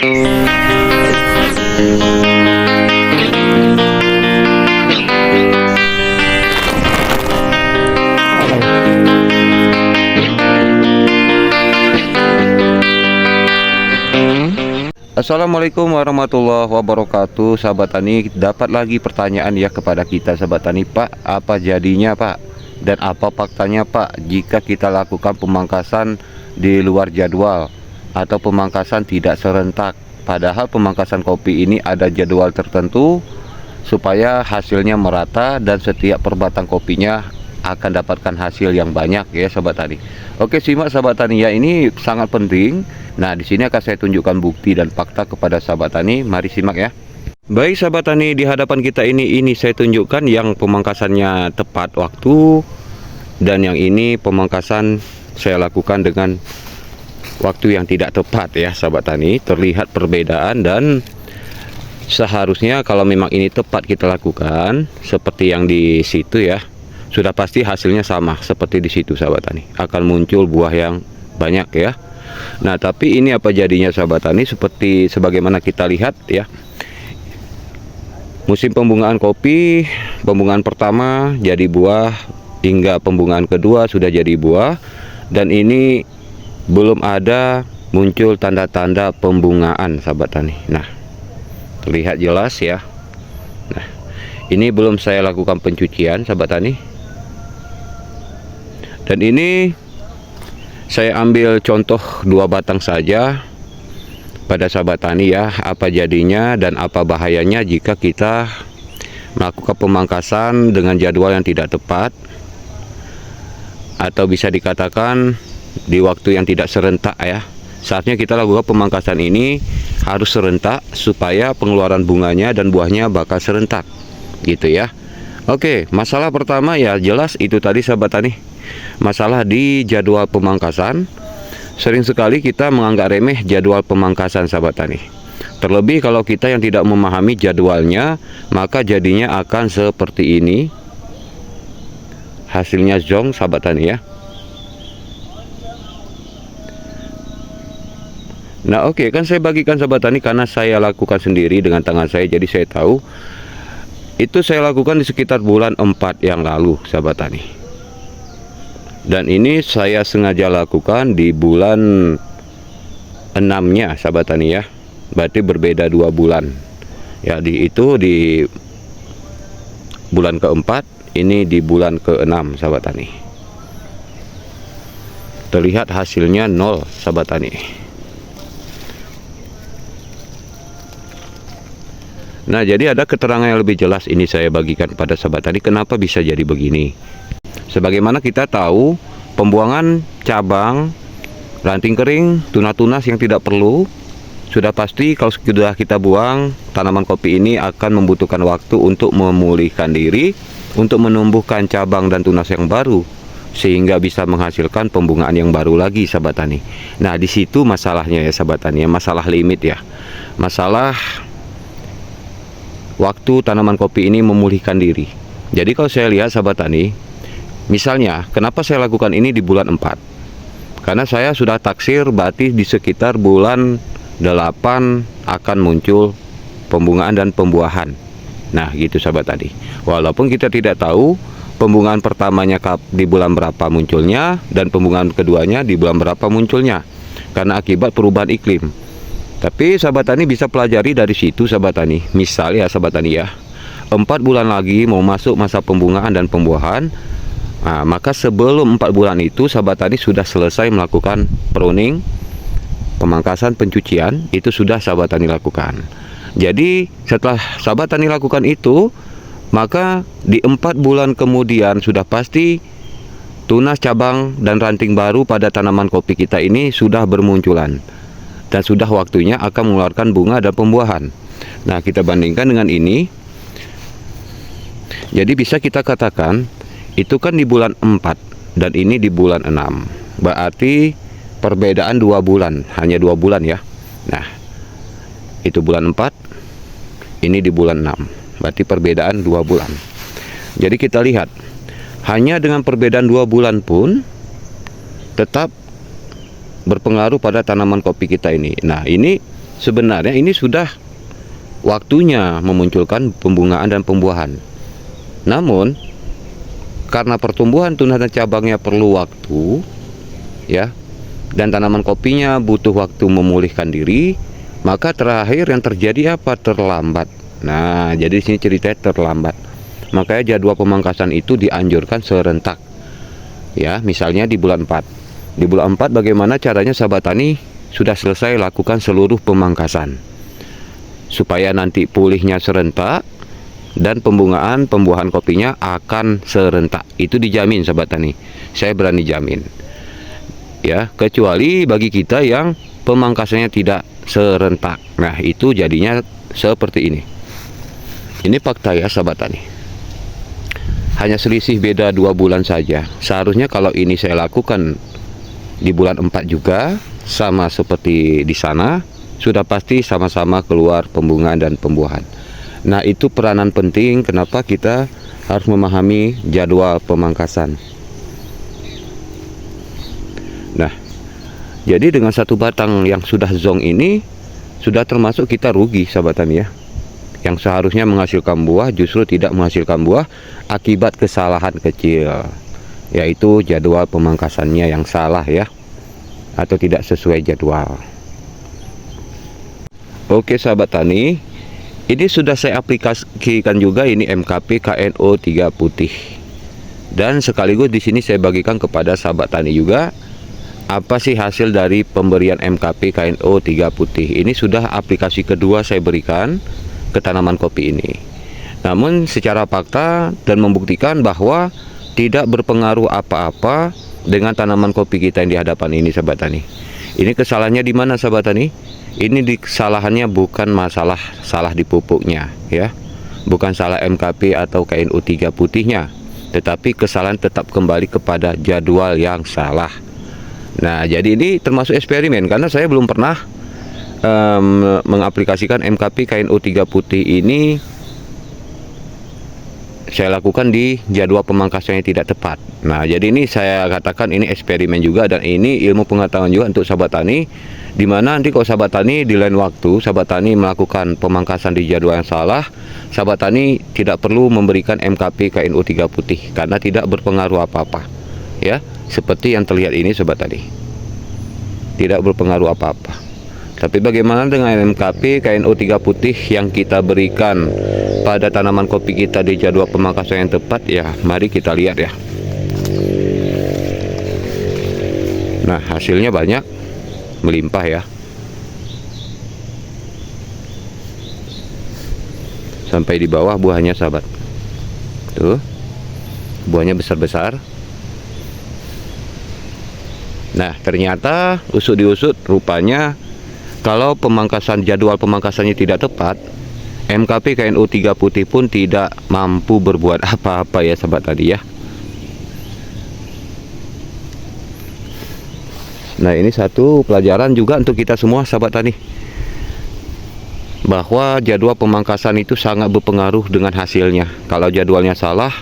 Assalamualaikum warahmatullahi wabarakatuh. Sahabat tani, dapat lagi pertanyaan ya kepada kita sahabat tani. Pak, apa jadinya Pak? Dan apa faktanya Pak jika kita lakukan pemangkasan di luar jadwal atau pemangkasan tidak serentak? Padahal pemangkasan kopi ini ada jadwal tertentu supaya hasilnya merata dan setiap perbatang kopinya akan dapatkan hasil yang banyak ya sahabat tani. Oke, simak sahabat tani ya, ini sangat penting. Nah, di sini akan saya tunjukkan bukti dan fakta kepada sahabat tani. Mari simak ya. Baik sahabat tani, di hadapan kita ini saya tunjukkan yang pemangkasannya tepat waktu, dan yang ini pemangkasan saya lakukan dengan waktu yang tidak tepat ya sahabat tani. Terlihat perbedaan, dan seharusnya kalau memang ini tepat kita lakukan seperti yang di situ ya, sudah pasti hasilnya sama seperti di situ sahabat tani, akan muncul buah yang banyak ya. Nah, tapi ini apa jadinya sahabat tani, seperti sebagaimana kita lihat ya. Musim pembungaan kopi, pembungaan pertama jadi buah, hingga pembungaan kedua sudah jadi buah, dan ini belum ada muncul tanda-tanda pembungaan sahabat tani. Nah, terlihat jelas ya. Nah, ini belum saya lakukan pencucian sahabat tani. Dan ini saya ambil contoh 2 batang saja pada sahabat tani ya, apa jadinya dan apa bahayanya jika kita melakukan pemangkasan dengan jadwal yang tidak tepat, atau bisa dikatakan di waktu yang tidak serentak ya. Saatnya kita lakukan pemangkasan ini harus serentak supaya pengeluaran bunganya dan buahnya bakal serentak gitu ya. Oke, masalah pertama ya jelas itu tadi sahabat tani, masalah di jadwal pemangkasan. Sering sekali kita menganggap remeh jadwal pemangkasan sahabat tani. Terlebih kalau kita yang tidak memahami jadwalnya, maka jadinya akan seperti ini. Hasilnya zong sahabat tani ya. Nah oke, kan saya bagikan sahabat tani karena saya lakukan sendiri dengan tangan saya, jadi saya tahu. Itu saya lakukan di sekitar bulan 4 yang lalu sahabat tani. Dan ini saya sengaja lakukan di bulan 6-nya sahabat tani ya. Berarti berbeda 2 bulan. Ya, di bulan keempat, ini di bulan ke-6 sahabat tani. Terlihat hasilnya 0 sahabat tani. Nah, jadi ada keterangan yang lebih jelas ini saya bagikan pada sahabat tani kenapa bisa jadi begini. Sebagaimana kita tahu, pembuangan cabang, ranting kering, tunas-tunas yang tidak perlu, sudah pasti kalau sudah kita buang, tanaman kopi ini akan membutuhkan waktu untuk memulihkan diri, untuk menumbuhkan cabang dan tunas yang baru, sehingga bisa menghasilkan pembungaan yang baru lagi sahabat tani. Nah, di situ masalahnya ya sahabat tani, masalah limit ya. Masalah waktu tanaman kopi ini memulihkan diri. Jadi kalau saya lihat sahabat tani, misalnya kenapa saya lakukan ini di bulan 4, karena saya sudah taksir berarti di sekitar bulan 8 akan muncul pembungaan dan pembuahan. Nah gitu sahabat tadi. Walaupun kita tidak tahu pembungaan pertamanya di bulan berapa munculnya, dan pembungaan keduanya di bulan berapa munculnya, karena akibat perubahan iklim. Tapi sahabat tani bisa pelajari dari situ sahabat tani. Misal ya sahabat tani ya, 4 bulan lagi mau masuk masa pembungaan dan pembuahan. Nah, maka sebelum 4 bulan itu sahabat tani sudah selesai melakukan pruning, pemangkasan, pencucian, itu sudah sahabat tani lakukan. Jadi setelah sahabat tani lakukan itu, maka di 4 bulan kemudian sudah pasti tunas, cabang, dan ranting baru pada tanaman kopi kita ini sudah bermunculan, dan sudah waktunya akan mengeluarkan bunga dan pembuahan. Nah, kita bandingkan dengan ini. Jadi bisa kita katakan itu kan di bulan 4 dan ini di bulan 6. Berarti perbedaan 2 bulan, hanya 2 bulan ya. Nah, itu bulan 4, ini di bulan 6. Berarti perbedaan 2 bulan. Jadi kita lihat, hanya dengan perbedaan 2 bulan pun tetap berpengaruh pada tanaman kopi kita ini. Nah, ini sebenarnya ini sudah waktunya memunculkan pembungaan dan pembuahan. Namun karena pertumbuhan tunas dan cabangnya perlu waktu, ya, dan tanaman kopinya butuh waktu memulihkan diri, maka terakhir yang terjadi apa? Terlambat. Nah, jadi di sini ceritanya terlambat. Makanya jadwal pemangkasan itu dianjurkan serentak. Ya, misalnya di bulan 4. Di bulan 4 bagaimana caranya sahabat tani sudah selesai lakukan seluruh pemangkasan. Supaya nanti pulihnya serentak dan pembungaan, pembuahan kopinya akan serentak. Itu dijamin sahabat tani. Saya berani jamin. Ya, kecuali bagi kita yang pemangkasannya tidak serentak. Nah, itu jadinya seperti ini. Ini fakta ya sahabat tani. Hanya selisih beda 2 bulan saja. Seharusnya kalau ini saya lakukan di bulan 4 juga, sama seperti di sana, sudah pasti sama-sama keluar pembungaan dan pembuahan. Nah, itu peranan penting kenapa kita harus memahami jadwal pemangkasan. Nah, jadi dengan satu batang yang sudah zong ini, sudah termasuk kita rugi sahabat tani ya. Yang seharusnya menghasilkan buah justru tidak menghasilkan buah akibat kesalahan kecil, yaitu jadwal pemangkasannya yang salah ya, atau tidak sesuai jadwal. Oke sahabat tani, ini sudah saya aplikasikan juga ini MKP KNO 3 putih. Dan sekaligus di sini saya bagikan kepada sahabat tani juga apa sih hasil dari pemberian MKP KNO 3 putih. Ini sudah aplikasi kedua saya berikan ke tanaman kopi ini. Namun secara fakta dan membuktikan bahwa tidak berpengaruh apa-apa dengan tanaman kopi kita yang di hadapan ini sahabat tani. Ini kesalahannya di mana sahabat tani? Ini kesalahannya bukan masalah salah di pupuknya ya. Bukan salah MKP atau KNO 3 putihnya, tetapi kesalahan tetap kembali kepada jadwal yang salah. Nah, jadi ini termasuk eksperimen karena saya belum pernah mengaplikasikan MKP KNO 3 putih ini saya lakukan di jadwal pemangkasannya tidak tepat. Nah, jadi ini saya katakan ini eksperimen juga dan ini ilmu pengetahuan juga untuk sahabat tani, dimana nanti kalau sahabat tani di lain waktu sahabat tani melakukan pemangkasan di jadwal yang salah, sahabat tani tidak perlu memberikan MKP KNO 3 putih karena tidak berpengaruh apa-apa ya, seperti yang terlihat ini sahabat tani, tidak berpengaruh apa-apa. Tapi bagaimana dengan MKP KNO 3 putih yang kita berikan pada tanaman kopi kita di jadwal pemangkasan yang tepat ya? Mari kita lihat ya. Nah, hasilnya banyak, melimpah ya. Sampai di bawah buahnya sahabat. Tuh, buahnya besar-besar. Nah, ternyata usut diusut rupanya kalau jadwal pemangkasannya tidak tepat, MKP KNO 3 putih pun tidak mampu berbuat apa-apa ya sahabat tadi ya. Nah, ini satu pelajaran juga untuk kita semua sahabat tani, bahwa jadwal pemangkasan itu sangat berpengaruh dengan hasilnya. Kalau jadwalnya salah,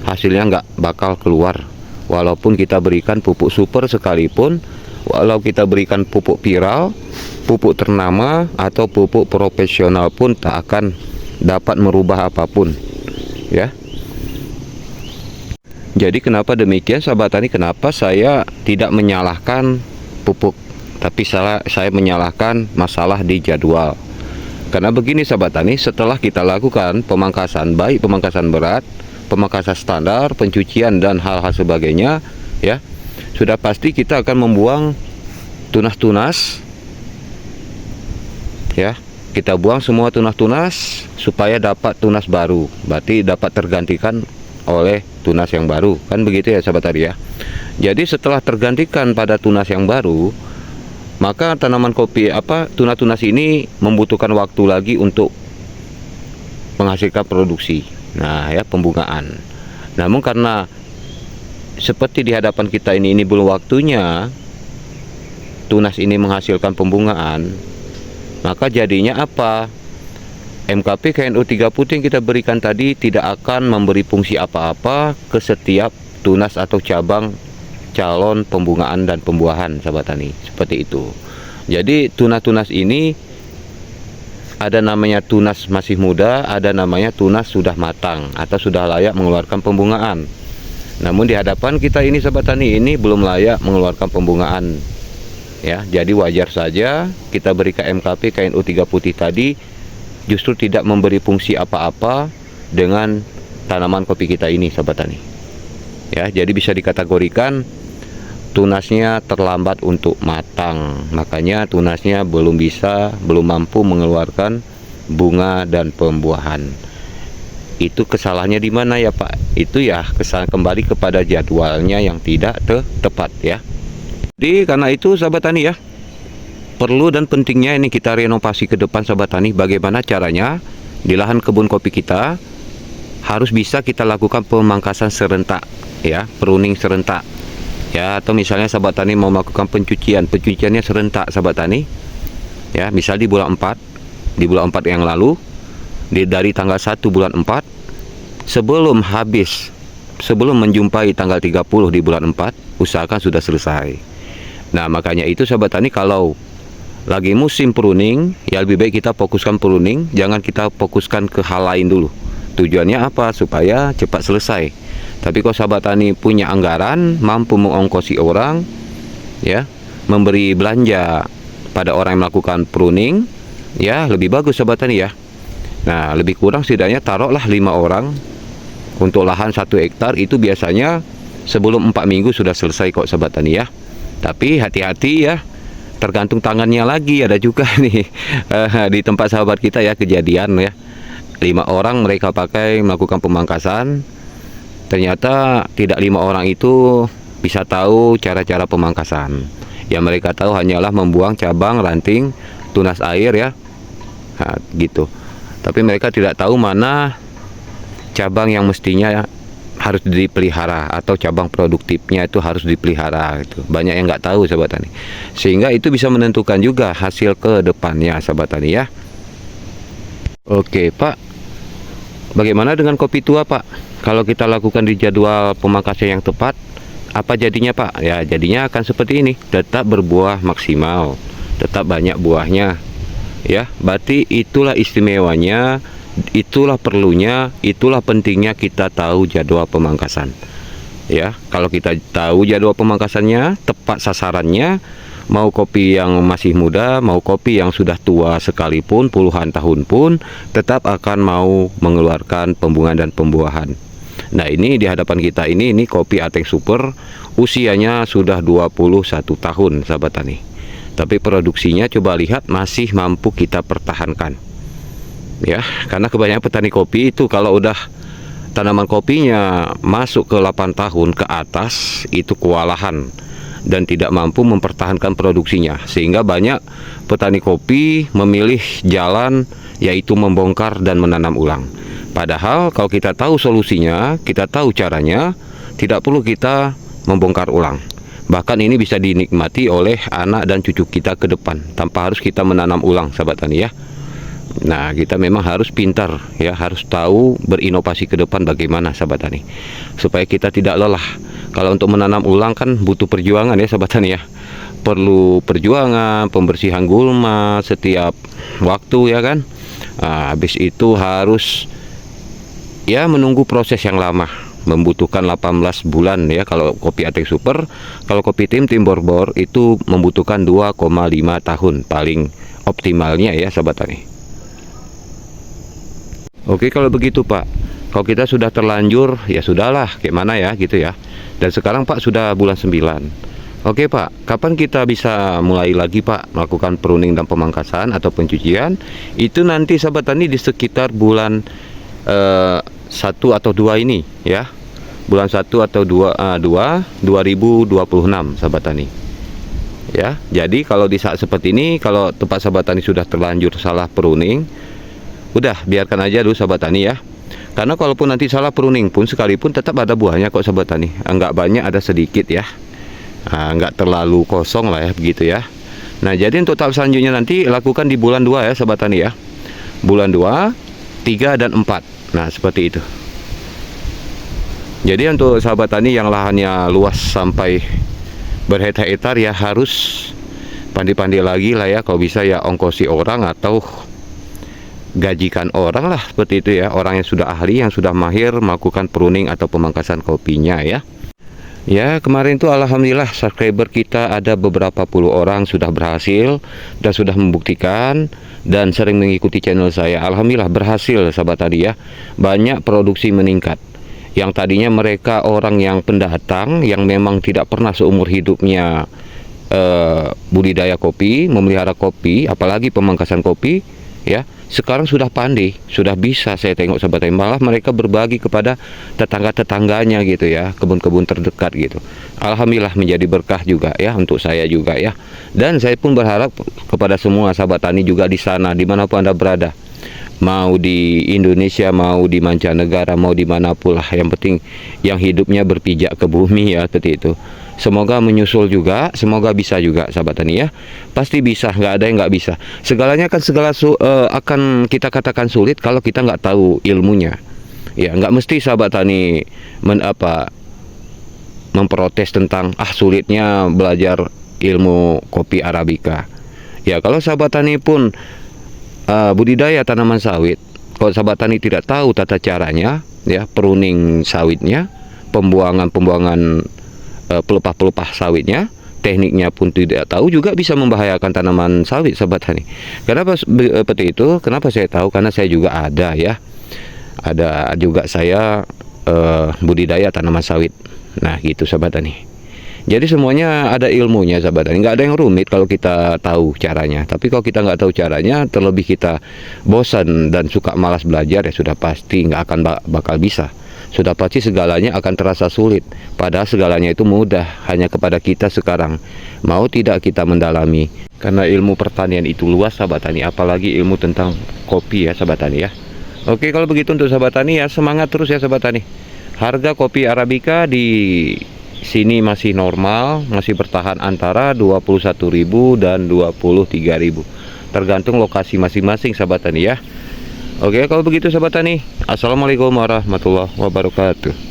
hasilnya nggak bakal keluar. Walaupun kita berikan pupuk super sekalipun, walau kita berikan pupuk viral, pupuk ternama, atau pupuk profesional pun tak akan dapat merubah apapun ya. Jadi kenapa demikian sahabat tani, kenapa saya tidak menyalahkan pupuk, tapi saya menyalahkan masalah di jadwal. Karena begini sahabat tani, setelah kita lakukan pemangkasan, baik pemangkasan berat, pemangkasan standar, pencucian dan hal-hal sebagainya ya, sudah pasti kita akan membuang tunas-tunas ya. Kita buang semua tunas-tunas supaya dapat tunas baru, berarti dapat tergantikan oleh tunas yang baru, kan begitu ya sahabat tani ya. Jadi setelah tergantikan pada tunas yang baru, maka tanaman kopi tunas-tunas ini membutuhkan waktu lagi untuk menghasilkan produksi. Nah ya, pembungaan. Namun karena seperti di hadapan kita ini belum waktunya tunas ini menghasilkan pembungaan, maka jadinya apa? MKP KNO 3 putih yang kita berikan tadi tidak akan memberi fungsi apa-apa ke setiap tunas atau cabang calon pembungaan dan pembuahan sahabat tani, seperti itu. Jadi tunas-tunas ini Ada namanya tunas masih muda, ada namanya tunas sudah matang atau sudah layak mengeluarkan pembungaan. Namun di hadapan kita ini sahabat tani, ini belum layak mengeluarkan pembungaan. Ya, jadi wajar saja kita beri KMKP KNU 3 putih tadi justru tidak memberi fungsi apa-apa dengan tanaman kopi kita ini sahabat tani. Ya, jadi bisa dikategorikan tunasnya terlambat untuk matang, makanya tunasnya belum mampu mengeluarkan bunga dan pembuahan. Itu kesalahannya di mana ya Pak? Itu ya kesalahan kembali kepada jadwalnya yang tidak tepat ya. Jadi karena itu sahabat tani ya, perlu dan pentingnya ini kita renovasi ke depan sahabat tani. Bagaimana caranya di lahan kebun kopi kita harus bisa kita lakukan pemangkasan serentak ya, pruning serentak ya, atau misalnya sahabat tani mau melakukan pencuciannya serentak sahabat tani ya, misal di bulan 4 yang lalu, dari tanggal 1 bulan 4 sebelum menjumpai tanggal 30 di bulan 4 usahakan sudah selesai. Nah makanya itu sahabat tani, kalau lagi musim pruning ya lebih baik kita fokuskan pruning, jangan kita fokuskan ke hal lain dulu. Tujuannya apa? Supaya cepat selesai. Tapi kalau sahabat tani punya anggaran, mampu mengongkosi orang ya, memberi belanja pada orang yang melakukan pruning ya, lebih bagus sahabat tani ya. Nah lebih kurang setidaknya taruhlah 5 orang untuk lahan 1 hektar, itu biasanya sebelum 4 minggu sudah selesai kok sahabat tani ya. Tapi hati-hati ya, tergantung tangannya lagi. Ada juga nih di tempat sahabat kita ya kejadian ya, 5 orang mereka pakai melakukan pemangkasan, ternyata tidak 5 orang itu bisa tahu cara-cara pemangkasan. Yang mereka tahu hanyalah membuang cabang, ranting, tunas air ya, nah, gitu. Tapi mereka tidak tahu mana cabang yang mestinya harus dipelihara atau cabang produktifnya itu harus dipelihara. Itu banyak yang nggak tahu sahabat tani, sehingga itu bisa menentukan juga hasil ke depannya sahabat tani ya. Oke Pak, bagaimana dengan kopi tua Pak? Kalau kita lakukan di jadwal pemangkasan yang tepat, apa jadinya Pak? Ya jadinya akan seperti ini, tetap berbuah maksimal, tetap banyak buahnya ya. Berarti itulah istimewanya, itulah perlunya, itulah pentingnya kita tahu jadwal pemangkasan ya. Kalau kita tahu jadwal pemangkasannya, tepat sasarannya, mau kopi yang masih muda, mau kopi yang sudah tua sekalipun, puluhan tahun pun, tetap akan mau mengeluarkan pembungaan dan pembuahan. Nah ini di hadapan kita ini kopi Ateng Super, usianya sudah 21 tahun sahabat tani. Tapi produksinya coba lihat masih mampu kita pertahankan. Ya, karena kebanyakan petani kopi itu kalau udah tanaman kopinya masuk ke 8 tahun ke atas itu kewalahan dan tidak mampu mempertahankan produksinya, sehingga banyak petani kopi memilih jalan yaitu membongkar dan menanam ulang. Padahal kalau kita tahu solusinya, kita tahu caranya, tidak perlu kita membongkar ulang. Bahkan ini bisa dinikmati oleh anak dan cucu kita ke depan tanpa harus kita menanam ulang sahabat tani ya. Nah kita memang harus pintar ya, harus tahu berinovasi ke depan bagaimana sahabat tani, supaya kita tidak lelah. Kalau untuk menanam ulang kan butuh perjuangan ya sahabat tani ya, perlu perjuangan, pembersihan gulma setiap waktu ya kan. Nah, habis itu harus ya menunggu proses yang lama, membutuhkan 18 bulan ya kalau kopi Ateng Super. Kalau kopi tim Borbor itu membutuhkan 2,5 tahun paling optimalnya ya sahabat tani. Oke kalau begitu Pak, kalau kita sudah terlanjur ya sudahlah, kayak mana ya gitu ya. Dan sekarang Pak sudah bulan 9. Oke Pak, kapan kita bisa mulai lagi Pak melakukan pruning dan pemangkasan atau pencucian? Itu nanti sahabat tani di sekitar bulan 1 atau 2 ini ya, bulan 1 atau 2 2026 sahabat tani ya. Jadi kalau di saat seperti ini, kalau tempat sahabat tani sudah terlanjur salah pruning, udah biarkan aja dulu sahabat tani ya. Karena kalaupun nanti salah pruning pun sekalipun tetap ada buahnya kok sahabat tani. Enggak banyak, ada sedikit ya. Enggak terlalu kosong lah ya begitu ya. Nah jadi untuk tahap selanjutnya nanti lakukan di bulan 2 ya sahabat tani ya. Bulan 2, 3 dan 4. Nah seperti itu. Jadi untuk sahabat tani yang lahannya luas sampai berhektar-hektar ya harus pandai-pandai lagi lah ya, kalau bisa ya ongkosi orang atau gajikan orang lah seperti itu ya, orang yang sudah ahli, yang sudah mahir melakukan pruning atau pemangkasan kopinya ya. Ya, kemarin tuh alhamdulillah subscriber kita ada beberapa puluh orang sudah berhasil dan sudah membuktikan dan sering mengikuti channel saya. Alhamdulillah berhasil sahabat tani ya. Banyak produksi meningkat. Yang tadinya mereka orang yang pendatang yang memang tidak pernah seumur hidupnya budidaya kopi, memelihara kopi, apalagi pemangkasan kopi ya. Sekarang sudah pandai, sudah bisa saya tengok sahabat tani, malah mereka berbagi kepada tetangga-tetangganya gitu ya, kebun-kebun terdekat gitu. Alhamdulillah menjadi berkah juga ya untuk saya juga ya. Dan saya pun berharap kepada semua sahabat tani juga di sana, dimanapun Anda berada, mau di Indonesia, mau di mancanegara, mau dimanapun lah, yang penting yang hidupnya berpijak ke bumi ya, seperti itu. Semoga menyusul juga, semoga bisa juga sahabat tani ya. Pasti bisa, nggak ada yang nggak bisa. Segalanya kan akan kita katakan sulit kalau kita nggak tahu ilmunya. Ya, nggak mesti sahabat tani memprotes tentang sulitnya belajar ilmu kopi Arabica. Ya, kalau sahabat tani pun budidaya tanaman sawit, kalau sahabat tani tidak tahu tata caranya, ya, pruning sawitnya, pembuangan pelepah-pelepah sawitnya, tekniknya pun tidak tahu, juga bisa membahayakan tanaman sawit sahabat tani. Kenapa seperti itu? Kenapa saya tahu? Karena saya juga ada ya, ada juga saya budidaya tanaman sawit. Nah gitu sahabat tani. Jadi semuanya ada ilmunya sahabat tani, nggak ada yang rumit kalau kita tahu caranya. Tapi kalau kita nggak tahu caranya, terlebih kita bosan dan suka malas belajar, ya sudah pasti nggak akan bakal bisa. Sudah pasti segalanya akan terasa sulit. Padahal segalanya itu mudah, hanya kepada kita sekarang mau tidak kita mendalami. Karena ilmu pertanian itu luas sahabat tani, apalagi ilmu tentang kopi ya sahabat tani ya. Oke, kalau begitu untuk sahabat tani ya, semangat terus ya sahabat tani. Harga kopi Arabica di sini masih normal, masih bertahan antara 21.000 dan 23.000, tergantung lokasi masing-masing sahabat tani ya. Oke, kalau begitu sahabat tani, assalamualaikum warahmatullahi wabarakatuh.